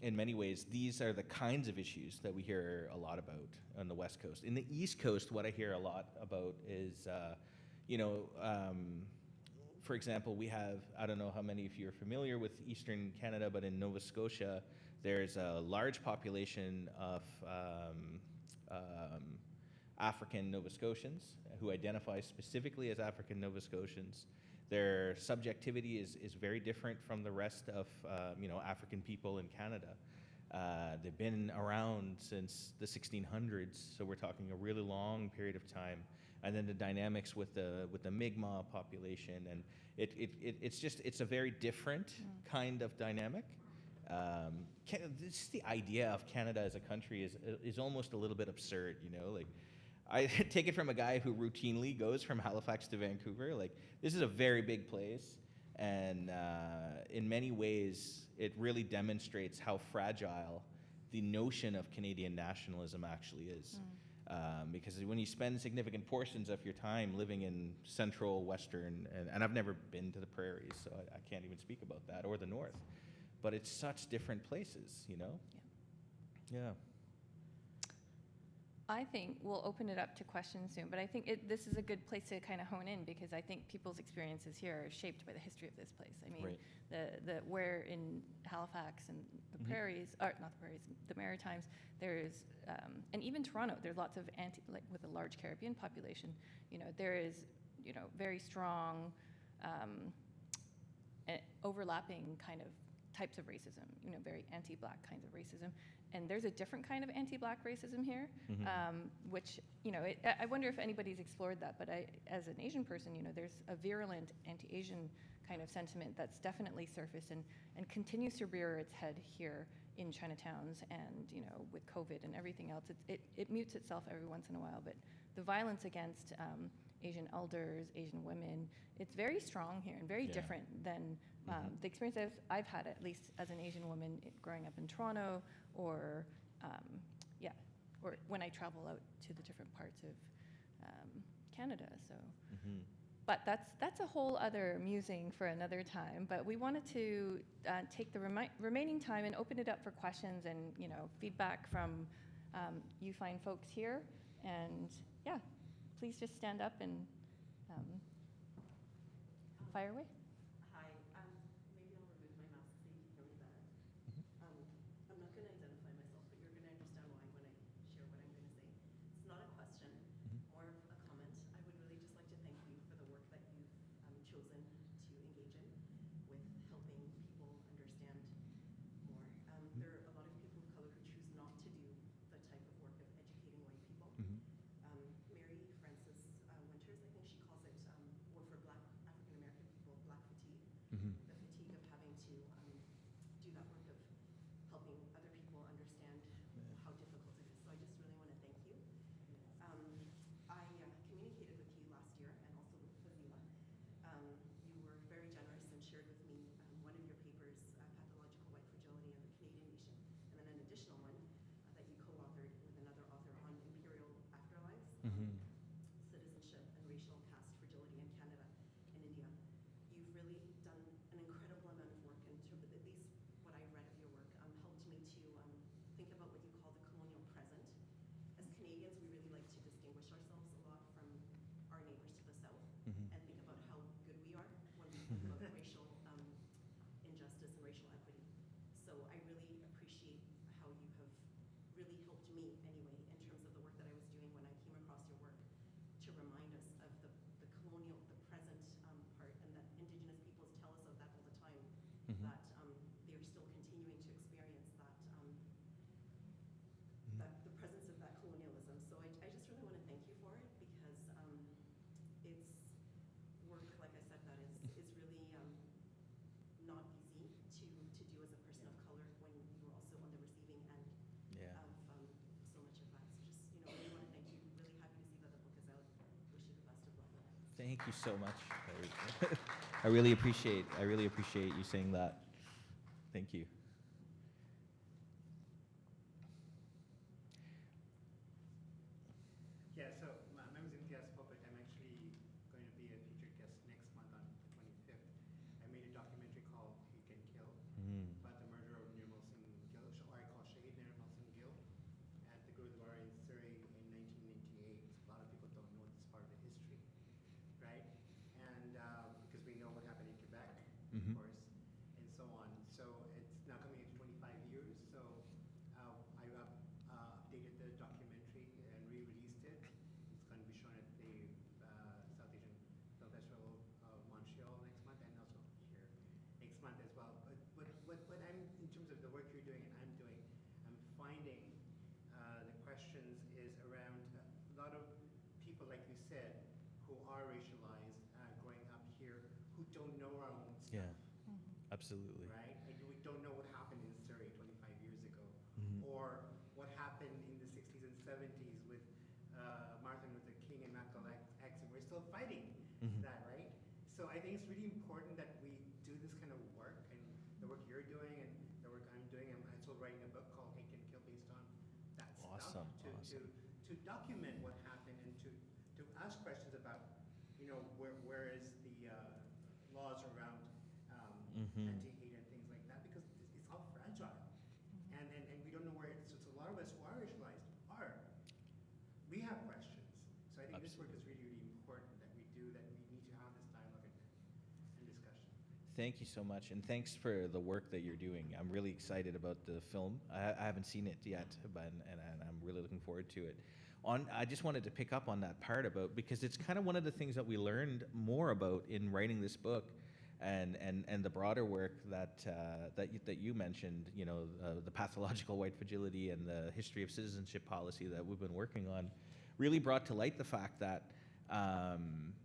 in many ways these are the kinds of issues that we hear a lot about on the West Coast. In the East Coast, what I hear a lot about is you know, for example, we have, I don't know how many of you are familiar with Eastern Canada, but in Nova Scotia, there's a large population of African Nova Scotians who identify specifically as African Nova Scotians. Their subjectivity is very different from the rest of, you know, African people in Canada. They've been around since the 1600s, so we're talking a really long period of time. And then the dynamics with the Mi'kmaq population, and it's a very different kind of dynamic. The idea of Canada as a country is almost a little bit absurd, you know. Like, I take it from a guy who routinely goes from Halifax to Vancouver. Like, this is a very big place, and in many ways, it really demonstrates how fragile the notion of Canadian nationalism actually is. Because when you spend significant portions of your time living in central, western, and I've never been to the prairies, so I can't even speak about that, or the north, but it's such different places, you know? Yeah. I think we'll open it up to questions soon, but I think this is a good place to kind of hone in, because I think people's experiences here are shaped by the history of this place. I mean, right. where in Halifax and the prairies, or not the prairies, the Maritimes, there's, and even Toronto, there's lots of like with a large Caribbean population, you know, there is, you know, very strong overlapping kind of types of racism, you know, very anti-Black kinds of racism. And there's a different kind of anti-Black racism here, which, you know, I wonder if anybody's explored that, but as an Asian person, you know, there's a virulent anti-Asian kind of sentiment that's definitely surfaced and continues to rear its head here in Chinatowns, and, you know, with COVID and everything else, it mutes itself every once in a while, but the violence against Asian elders, Asian women, it's very strong here and very different than the experience I've had, at least as an Asian woman growing up in Toronto, or or when I travel out to the different parts of Canada. So, but that's a whole other musing for another time. But we wanted to take the remaining time and open it up for questions and, you know, feedback from you fine folks here. And yeah, please just stand up and fire away. Hi, maybe I'll remove my mask so you can hear me better. I'm not going to identify myself, but you're going to understand why when I share what I'm going to say. It's not a question, more of a comment. I would really just like to thank you for the work that you've chosen to engage in with helping people understand more. There are a lot of people of color who choose not to do the type of work of educating white people. Mary Frances Winters, I think she calls it, or for Black African American people, Black really helped me anyway in terms of the work that I was doing when I came across your work to remind us of the colonial, the present part, and that Indigenous peoples tell us of that all the time, that they're still continuing to experience that, that the presence of that colonialism. So I just really want to thank you for it, because it's work, like I said, that is really not easy to do as a person of color when you're also on the receiving end Yeah. of so much of that. So just, really want to thank you. Really happy to see that the book is out. Wish you the best of luck with it. Thank you so much. I really appreciate you saying that. Thank you. Yeah, so my name is Imtiaz Popat. I'm actually going to be a featured guest next month on the 25th. I made a documentary called Hate Can Kill about the murder of Nirmal Singh Gill, or I call Shahid Nirmal Singh Gill, at the Gurudwara in Surrey in 1998. A lot of people don't know this part of the history, right? And because we know what happened in Quebec, of course, and so on. So it's now coming into 25 years. So I updated the documentary and re-released it. It's going to be shown at the South Asian Film Festival of Montreal next month, and also here next month as well. But what I'm, in terms of the work you're doing and I'm doing, I'm finding the questions is around a lot of people, like you said, who are racialized, growing up here, who don't know our own stuff. Yeah. Absolutely. Right? Like, we don't know what happened in Surrey 25 years ago, or what happened in the 60s and 70s with Martin Luther King and Malcolm X, and we're still fighting that, right? So I think it's really important that we do this kind of work, and the work you're doing and the work I'm doing. I'm also writing a book called Hate Can Kill based on that Awesome, stuff to document what happened and to ask questions about, where is the laws around anti-hate and things like that, because it's all fragile, and we don't know where it's. So a lot of us who are racialized we have questions. So I think this work is really, really important that we do, that we need to have this dialogue and discussion. Thank you so much, and thanks for the work that you're doing. I'm really excited about the film. I haven't seen it yet, but and I'm really looking forward to it. I just wanted to pick up on that part about, because it's kind of one of the things that we learned more about in writing this book, and the broader work that you mentioned. The pathological white fragility and the history of citizenship policy that we've been working on, really brought to light the fact that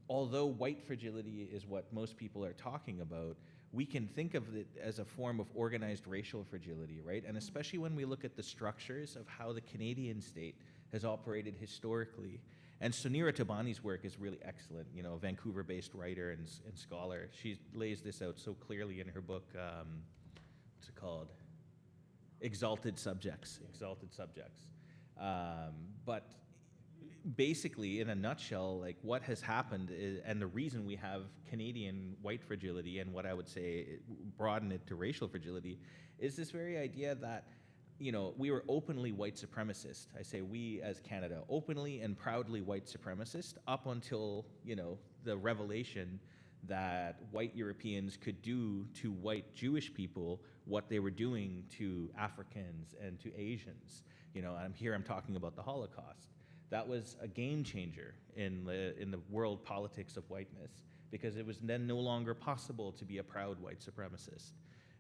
although white fragility is what most people are talking about, we can think of it as a form of organized racial fragility, right? And especially when we look at the structures of how the Canadian state has operated historically. And Sunira Tabani's work is really excellent, a Vancouver-based writer and scholar. She lays this out so clearly in her book, what's it called? Exalted Subjects. But basically, in a nutshell, like what has happened is, and the reason we have Canadian white fragility, and what I would say broaden it to racial fragility, is this very idea that we were openly white supremacist. I say we as Canada, openly and proudly white supremacist, up until the revelation that white Europeans could do to white Jewish people what they were doing to Africans and to Asians. I'm talking about the Holocaust. That was a game changer in the world politics of whiteness, because it was then no longer possible to be a proud white supremacist.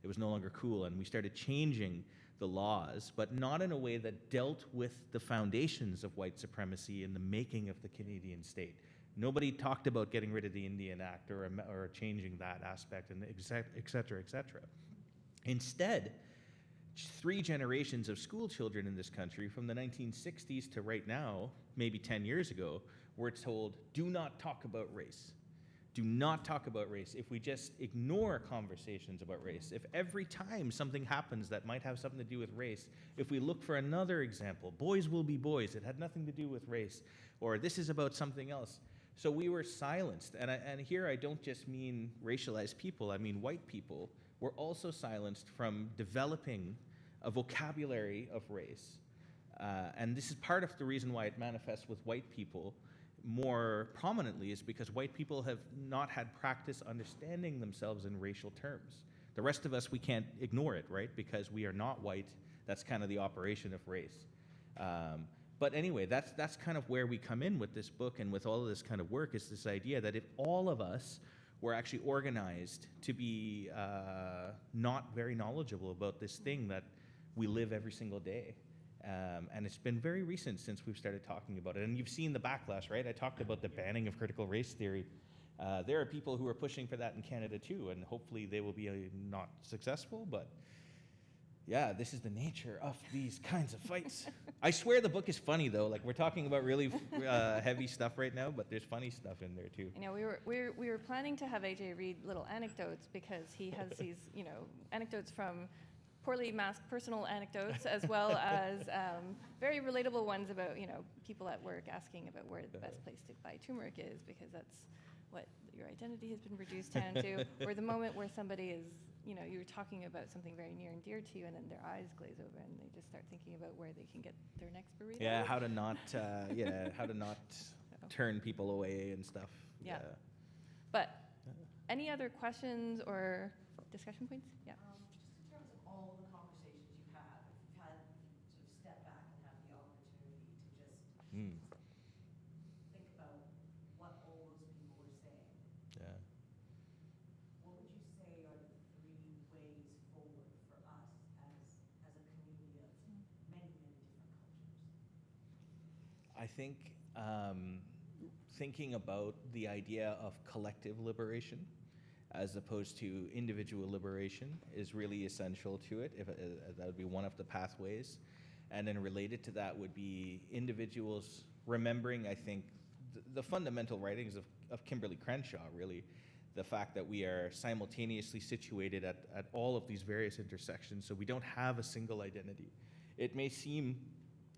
It was no longer cool, and we started changing the laws, but not in a way that dealt with the foundations of white supremacy in the making of the Canadian state. Nobody talked about getting rid of the Indian Act or changing that aspect, and et cetera, et cetera. Instead, 3 generations of school children in this country, from the 1960s to right now, maybe 10 years ago, were told, do not talk about race. Do not talk about race. If we just ignore conversations about race, if every time something happens that might have something to do with race, if we look for another example, boys will be boys, it had nothing to do with race, or this is about something else. So we were silenced, and here I don't just mean racialized people, I mean white people were also silenced from developing a vocabulary of race. And this is part of the reason why it manifests with white people more prominently, is because white people have not had practice understanding themselves in racial terms. The rest of us, we can't ignore it, right? Because we are not white. That's kind of the operation of race. But anyway, that's kind of where we come in with this book and with all of this kind of work, is this idea that if all of us were actually organized to be not very knowledgeable about this thing that we live every single day. And it's been very recent since we've started talking about it. And you've seen the backlash, right? I talked about the banning of critical race theory. There are people who are pushing for that in Canada too, and hopefully they will be not successful, but yeah, this is the nature of these kinds of fights. I swear the book is funny though. Like, we're talking about really heavy stuff right now, but there's funny stuff in there too. You know, we were planning to have AJ read little anecdotes because he has these, you know, anecdotes from poorly masked personal anecdotes, as well as very relatable ones about, you know, people at work asking about where the best place to buy turmeric is, because that's what your identity has been reduced down to. Or the moment where somebody is, you know, you're talking about something very near and dear to you, and then their eyes glaze over and they just start thinking about where they can get their next burrito. Yeah, how to not, turn people away and stuff. Yeah. But any other questions or discussion points? Yeah. Just in terms of all the conversations you've had, if you've had sort of step back and have the opportunity to just think about what all those people were saying, Yeah. what would you say are the 3 ways forward for us as a community of many, many different cultures? I think thinking about the idea of collective liberation as opposed to individual liberation is really essential to it. That would be one of the pathways. And then related to that would be individuals remembering, I think, the fundamental writings of Kimberly Crenshaw, really. The fact that we are simultaneously situated at all of these various intersections, so we don't have a single identity. It may seem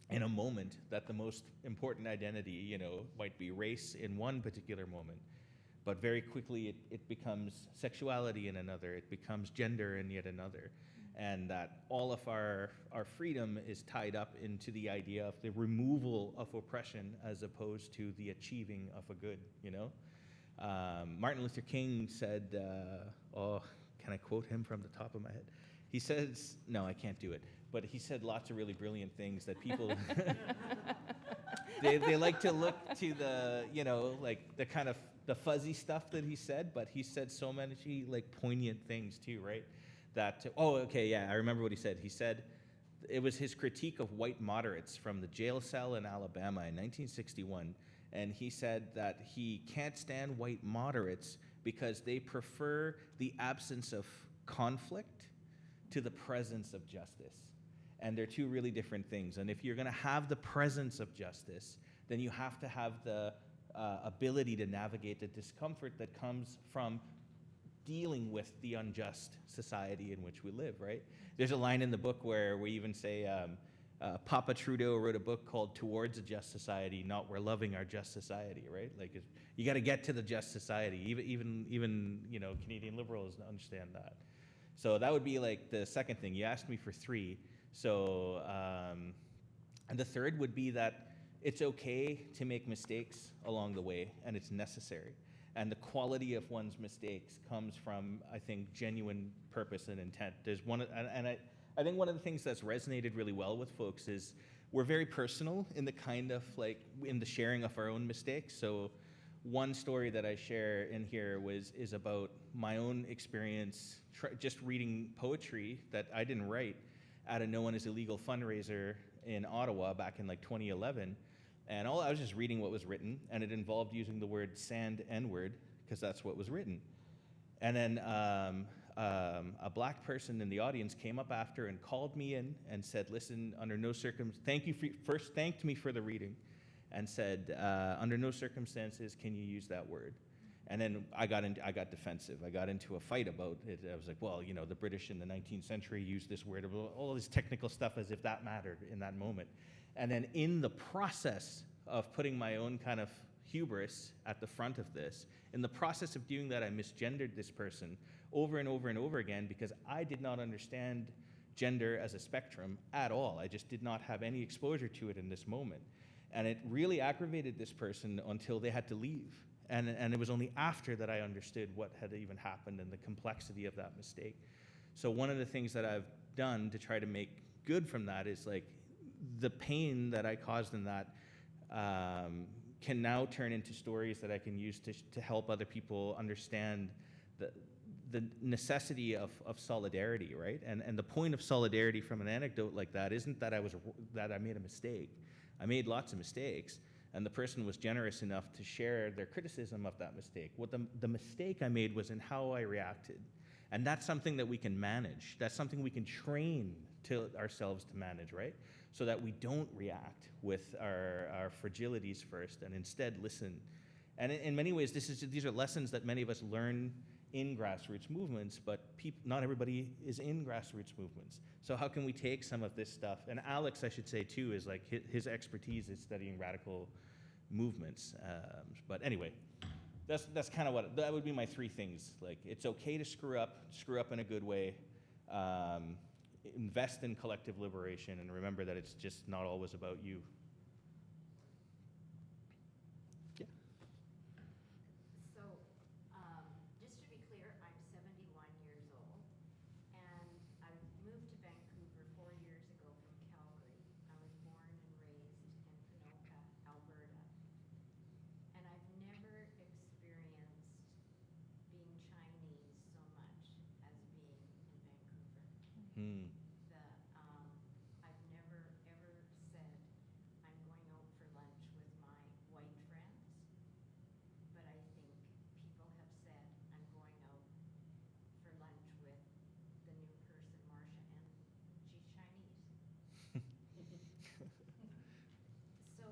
in a moment that the most important identity, you know, might be race in one particular moment, but very quickly it becomes sexuality in another, it becomes gender in yet another, and that all of our freedom is tied up into the idea of the removal of oppression as opposed to the achieving of a good, you know? Martin Luther King said, can I quote him from the top of my head? He says, no, I can't do it, but he said lots of really brilliant things that people, they like to look to the, you know, like the kind of the fuzzy stuff that he said, but he said so many like poignant things too, right? That, I remember what he said. He said it was his critique of white moderates from the jail cell in Alabama in 1961, and he said that he can't stand white moderates because they prefer the absence of conflict to the presence of justice. And they're two really different things. And if you're gonna have the presence of justice, then you have to have the ability to navigate the discomfort that comes from dealing with the unjust society in which we live, right? There's a line in the book where we even say, Papa Trudeau wrote a book called Towards a Just Society, not We're Loving Our Just Society, right? Like, you gotta get to the just society. Even you know, Canadian Liberals understand that. So that would be like the second thing. You asked me for 3. So, and the third would be that it's okay to make mistakes along the way, and it's necessary. And the quality of one's mistakes comes from, I think, genuine purpose and intent. There's one, and I think one of the things that's resonated really well with folks is we're very personal in the kind of like, in the sharing of our own mistakes. So one story that I share in here is about my own experience just reading poetry that I didn't write at a No One Is Illegal fundraiser in Ottawa back in like 2011. And I was just reading what was written, and it involved using the word sand N-word, because that's what was written. And then a black person in the audience came up after and called me in and said, listen, under no circumstances, first thanked me for the reading, and said, under no circumstances can you use that word. And then I got defensive. I got into a fight about it. I was like, well, you know, the British in the 19th century used this word, all this technical stuff as if that mattered in that moment. And then in the process of putting my own kind of hubris at the front of this, in the process of doing that, I misgendered this person over and over and over again because I did not understand gender as a spectrum at all. I just did not have any exposure to it in this moment. And it really aggravated this person until they had to leave. And it was only after that I understood what had even happened and the complexity of that mistake. So one of the things that I've done to try to make good from that is like the pain that I caused in that can now turn into stories that I can use to help other people understand the necessity of solidarity, right? And the point of solidarity from an anecdote like that isn't that I made a mistake. I made lots of mistakes, and the person was generous enough to share their criticism of that mistake. What the mistake I made was in how I reacted. And that's something that we can manage. That's something we can train ourselves to manage, right? So that we don't react with our fragilities first and instead listen. And in many ways, these are lessons that many of us learn in grassroots movements, but not everybody is in grassroots movements. So how can we take some of this stuff? And Alex, I should say too, is like his expertise is studying radical movements. But anyway, that's kind of that would be my three things. Like, it's okay to screw up in a good way. Invest in collective liberation, and remember that it's just not always about you. Yeah. So, just to be clear, I'm 71 years old, and I moved to Vancouver 4 years ago from Calgary. I was born and raised in Panoka, Alberta, and I've never experienced being Chinese so much as being in Vancouver. Hmm. I've never ever said I'm going out for lunch with my white friends, but I think people have said I'm going out for lunch with the new person, Marcia, and she's Chinese. So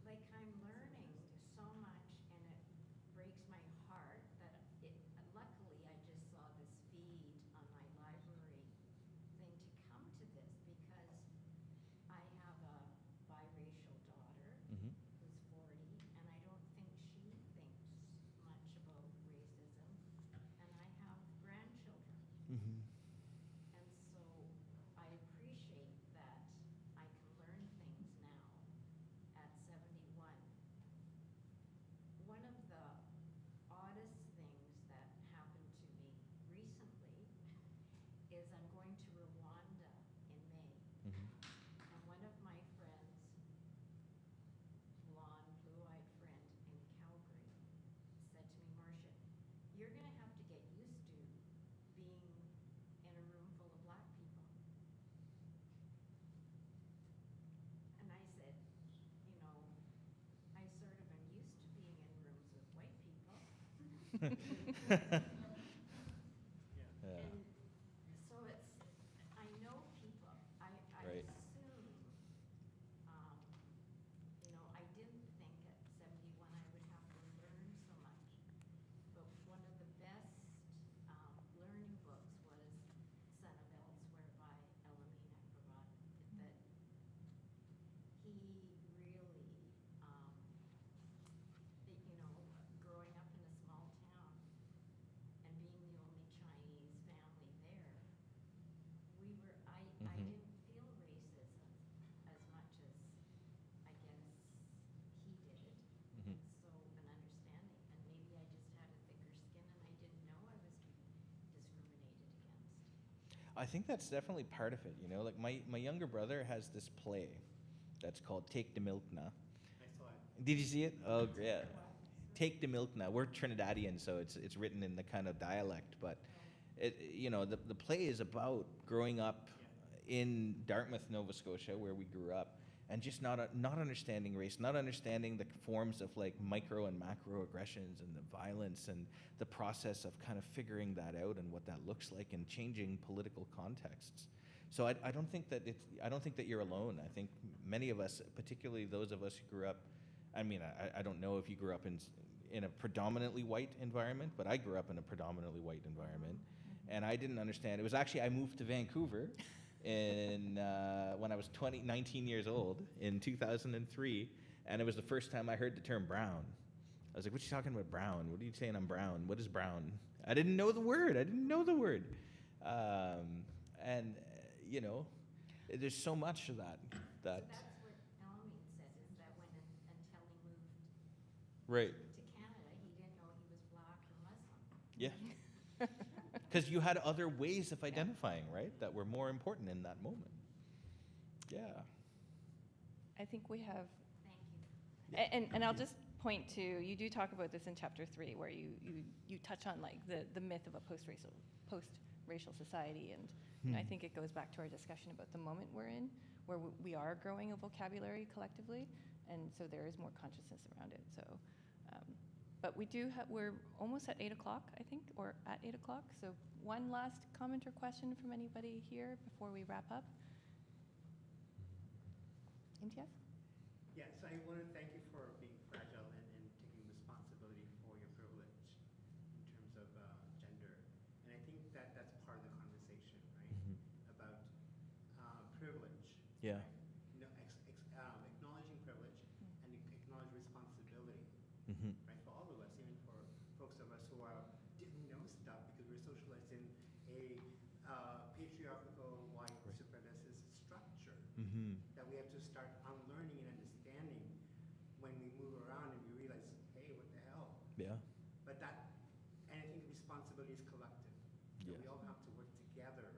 like, I'm learning so much, and it breaks my heart that luckily I just saw this feed on my library thing to come to this, because I have a biracial daughter Mhm. who's 40, and I don't think she thinks much about racism, and I have grandchildren. Mhm. And so I appreciate that I can learn things now at 71. One of the oddest things that happened to me recently is I'm going to Rwanda in May. Mhm. And one of my friends, blonde, blue-eyed friend in Calgary, said to me, Marcia, you're going to have to get used to being in a room full of black people. And I said, I sort of am used to being in rooms with white people. Yeah. And so I know people. I Right. assume, I didn't think at 71 I would have to learn so much. But one of the best learning books was Son of Elsewhere by Elamina Gravad. That he really, growing up in a small town and being the only Chinese family there, I Mhm. didn't feel racism as much as I guess he did. Mhm. And so an understanding, and maybe I just had a thicker skin and I didn't know I was being discriminated against. I think that's definitely part of it. Like my younger brother has this play that's called Take the Milk Now. I saw it. Did you see it? Oh, yeah. Take the Milk Now. We're Trinidadian, so it's written in the kind of dialect, but the play is about growing up in Dartmouth, Nova Scotia, where we grew up, and just not understanding race, not understanding the forms of like micro and macro aggressions and the violence and the process of kind of figuring that out and what that looks like and changing political contexts. So I don't think that you're alone. I think many of us, particularly those of us who grew up, I mean, I don't know if you grew up in a predominantly white environment, but I grew up in a predominantly white environment, and I didn't understand. It was actually, I moved to Vancouver when I was 19 years old in 2003, and it was the first time I heard the term brown. I was like, what are you talking about, brown? What are you saying I'm brown? What is brown? I didn't know the word. And, there's so much of that. So that's what Elamine said, is that until he moved Right. to Canada, he didn't know he was black or Muslim. Yeah. Because you had other ways of identifying, right, that were more important in that moment. Yeah. I think we have, Thank you. and I'll just point to, you do talk about this in chapter 3, where you touch on like the myth of a post-racial society, and you know, I think it goes back to our discussion about the moment we're in, where we are growing a vocabulary collectively, and so there is more consciousness around it. So, but we're almost at 8 o'clock, I think, or at 8 o'clock. So one last comment or question from anybody here before we wrap up? Imtiaz? Yeah, so I want to thank you for being fragile and taking responsibility for your privilege in terms of gender. And I think that that's part of the conversation, right? About privilege. Yeah. You know, acknowledging privilege and acknowledge responsibility, right? For all of us, even for folks of us who didn't know stuff because we're socialized in a patriarchal white supremacist structure that we have to start unlearning and understanding when we move around and we realize, hey, what the hell? Yeah. But and I think responsibility is collective. Yes. We all have to work together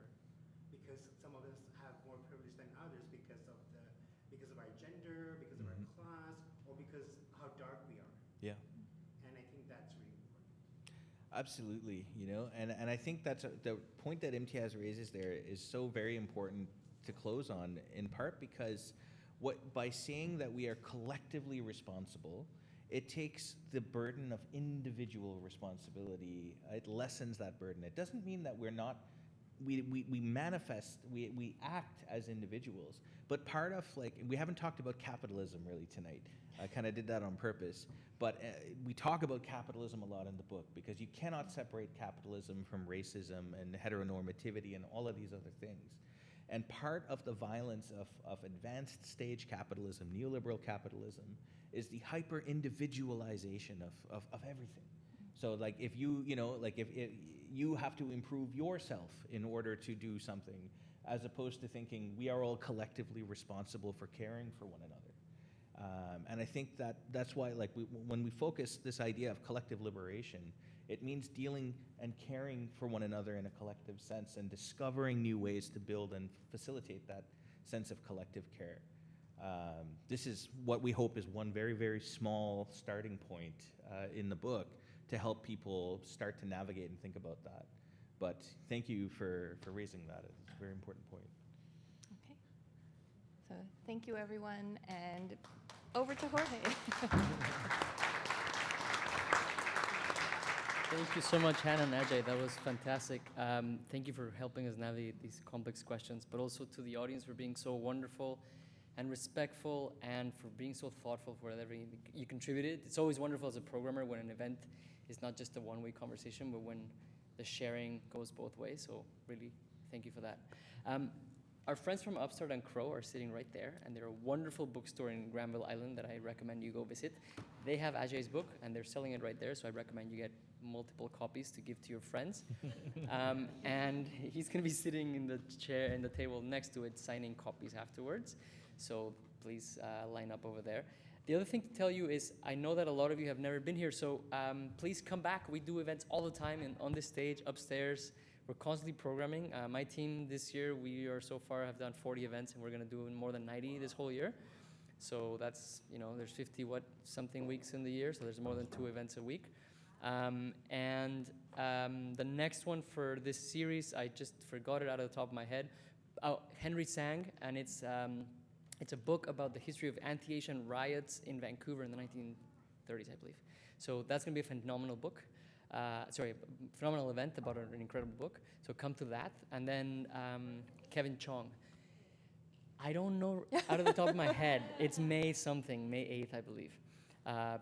because some of us have more privilege than others because of our gender, because of our class, or because how dark we are. Yeah. And I think that's really important. Absolutely, you know, and I think that's the point that Imtiaz raises there is so very important to close on, in part because by saying that we are collectively responsible, it takes the burden of individual responsibility. It lessens that burden. It doesn't mean that we're not. We manifest. We act as individuals. But part of, like, we haven't talked about capitalism really tonight. I kind of did that on purpose. But we talk about capitalism a lot in the book because you cannot separate capitalism from racism and heteronormativity and all of these other things. And part of the violence of advanced stage capitalism, neoliberal capitalism, is the hyper individualization of everything. So like if if you have to improve yourself in order to do something, as opposed to thinking we are all collectively responsible for caring for one another. And I think that's why, like, when we focus this idea of collective liberation, it means dealing and caring for one another in a collective sense and discovering new ways to build and facilitate that sense of collective care. This is what we hope is one very, very small starting point in the book to help people start to navigate and think about that. But thank you for raising that. It's a very important point. Okay. So thank you, everyone, and over to Jorge. Thank you so much, Hannah and Ajay. That was fantastic. Thank you for helping us navigate these complex questions, but also to the audience for being so wonderful and respectful and for being so thoughtful for everything you contributed. It's always wonderful as a programmer when an event is not just a one-way conversation, but when the sharing goes both ways. So really, thank you for that. Our friends from Upstart and Crow are sitting right there, and they're a wonderful bookstore in Granville Island that I recommend you go visit. They have Ajay's book, and they're selling it right there, so I recommend you get multiple copies to give to your friends. And he's going to be sitting in the chair and the table next to it, signing copies afterwards. So please line up over there. The other thing to tell you is I know that a lot of you have never been here, so please come back. We do events all the time on this stage, upstairs. We're constantly programming. My team this year, we are so far have done 40 events, and we're going to do more than 90 this whole year. So that's, there's 50-something weeks in the year, so there's more than 2 events a week. And the next one for this series, I just forgot it out of the top of my head. Henry Sang, and it's a book about the history of anti-Asian riots in Vancouver in the 1930s, I believe. So that's going to be a phenomenal book. Phenomenal event about an incredible book. So come to that. And then Kevin Chong. I don't know out of the top of my head. It's May 8th, I believe.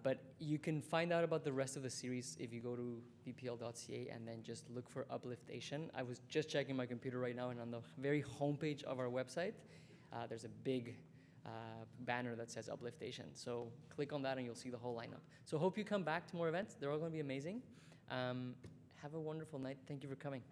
But you can find out about the rest of the series if you go to vpl.ca and then just look for Uplift Asian. I was just checking my computer right now, and on the very homepage of our website, there's a big banner that says Uplift Asian. So click on that and you'll see the whole lineup. So hope you come back to more events. They're all going to be amazing. Have a wonderful night. Thank you for coming.